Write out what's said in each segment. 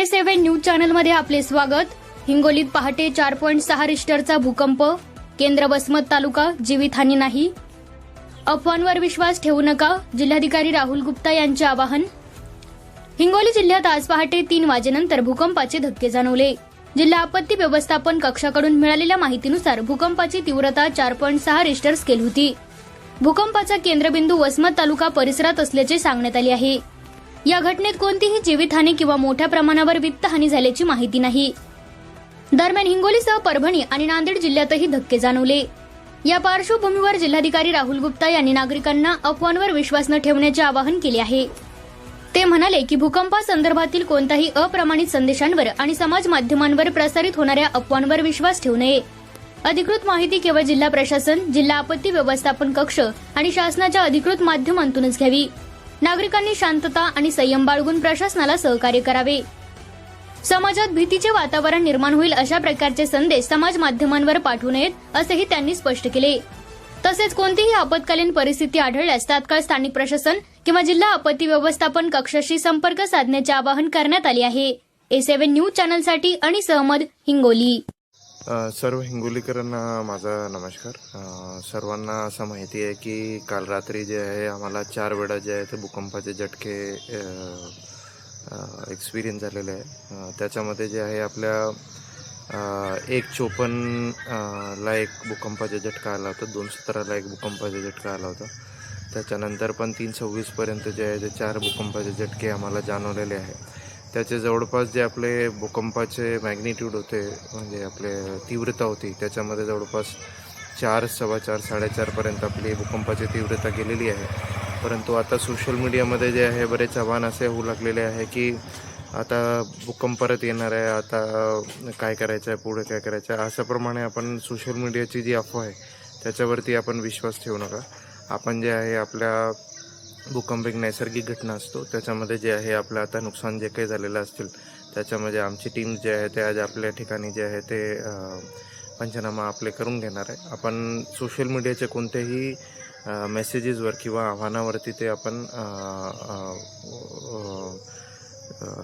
A7 news चॅनलमध्ये आपले स्वागत। हिंगोलीत पहाटे 4.6 रिश्टरचा भूकंप। केंद्र वसमत तालुका, जीवितहानी नाही। अफवांवर विश्वास ठेवू नका, जिल्हाधिकारी राहुल गुप्ता यांचे आवाहन। हिंगोली जिल्ह्यात आज पहाटे 3 वाजेनंतर भूकंपाचे धक्के जाणवले। जिल्हा आपत्ती व्यवस्थापन कक्षाकडून मिळालेल्या माहितीनुसार भूकंपाची तीव्रता 4.6 रिश्टर स्केल होती। भूकंपाचा केंद्रबिंदू वसमत तालुका परिसरात असल्याचे सांगण्यात आले आहे। या घटनेत कोणतीही जीवितहानी किंवा मोठ्या प्रमाणावर वित्तहानी झाल्याची माहिती नाही। दरम्यान हिंगोलीसह परभणी आणि नांदेड जिल्ह्यातही धक्के जाणवले। या पार्श्वभूमीवर जिल्हाधिकारी राहुल गुप्ता यांनी नागरिकांना अफवांवर विश्वास न ठेवण्याचे आवाहन केले आहे। ते म्हणाले की भूकंपासंदर्भातील कोणत्याही अप्रमाणित संदेशांवर आणि समाज माध्यमांवर प्रसारित होणाऱ्या अफवांवर विश्वास ठेवू नये। अधिकृत माहिती केवळ जिल्हा प्रशासन, जिल्हा आपत्ती व्यवस्थापन कक्ष आणि शासनाच्या अधिकृत माध्यमांतूनच घ्यावी। नागरिकांनी शांतता आणि संयम बाळगून प्रशासनाला सहकार्य करावे। समाजात भीतीचे वातावरण निर्माण होईल अशा प्रकारचे संदेश समाज माध्यमांवर पाठवू नयेत असेही त्यांनी स्पष्ट केले। तसेच कोणतीही आपत्कालीन परिस्थिती आढळल्यास तात्काळ स्थानिक प्रशासन किंवा जिल्हा आपत्ती व्यवस्थापन कक्षाशी संपर्क साधण्याचे आवाहन करण्यात आले आहे। A7 न्यूज चॅनलसाठी अनिस अहमद, हिंगोली। सर्व हिंगोलीकरांना माझा नमस्कार। सर्वांना असं माहिती आहे की काल रात्री जे आहे आम्हाला 4 वेळा जे आहे ते भूकंपाचे झटके एक्सपिरियन्स झालेले आहे। त्याच्यामध्ये जे आहे आपल्या 1:54 ला एक भूकंपाचा झटका आला होता, 2:17 ला एक भूकंपाचा झटका आला होता। त्याच्यानंतर पण 3:26 पर्यंत जे आहे ते 4 भूकंपाचे झटके आम्हाला जाणवलेले आहे। त्याचे जवळपास जे आपले भूकंपाचे मॅग्निट्यूड होते, म्हणजे आपले तीव्रता होती, त्याच्यामध्ये जवळपास 4, 4:15, 4:30 पर्यंत आपली भूकंपाची तीव्रता गेलेली आहे। परंतु आता सोशल मीडियामध्ये जे आहे बरेच आव्हान असे होऊ लागलेले आहे की आता भूकंप परत येणार आहे, आता काय करायचं आहे, पुढे काय करायचं आहे, अशाप्रमाणे आपण सोशल मीडियाची जी अफवा आहे त्याच्यावरती आपण विश्वास ठेवू नका। आपण जे आहे आपल्या भूकंप एक नैसर्गिक घटना असतो, त्याच्यामध्ये जे आहे आपलं आता नुकसान जे काही झालेलं असतील त्याच्यामध्ये आमची टीम जे आहे ते आज आपल्या ठिकाणी जे आहे ते पंचनामा आपले करून घेणार आहे। आपण सोशल मीडियाचे कोणत्याही मेसेजेसवर किंवा आव्हानावरती ते आपण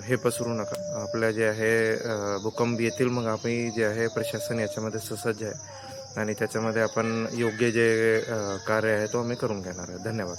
हे पसरू नका। आपल्या जे आहे भूकंप येतील मग आपण जे आहे प्रशासन याच्यामध्ये सुसज्ज आहे आणि त्याच्यामध्ये आपण योग्य जे कार्य आहे तो आम्ही करून घेणार आहे। धन्यवाद।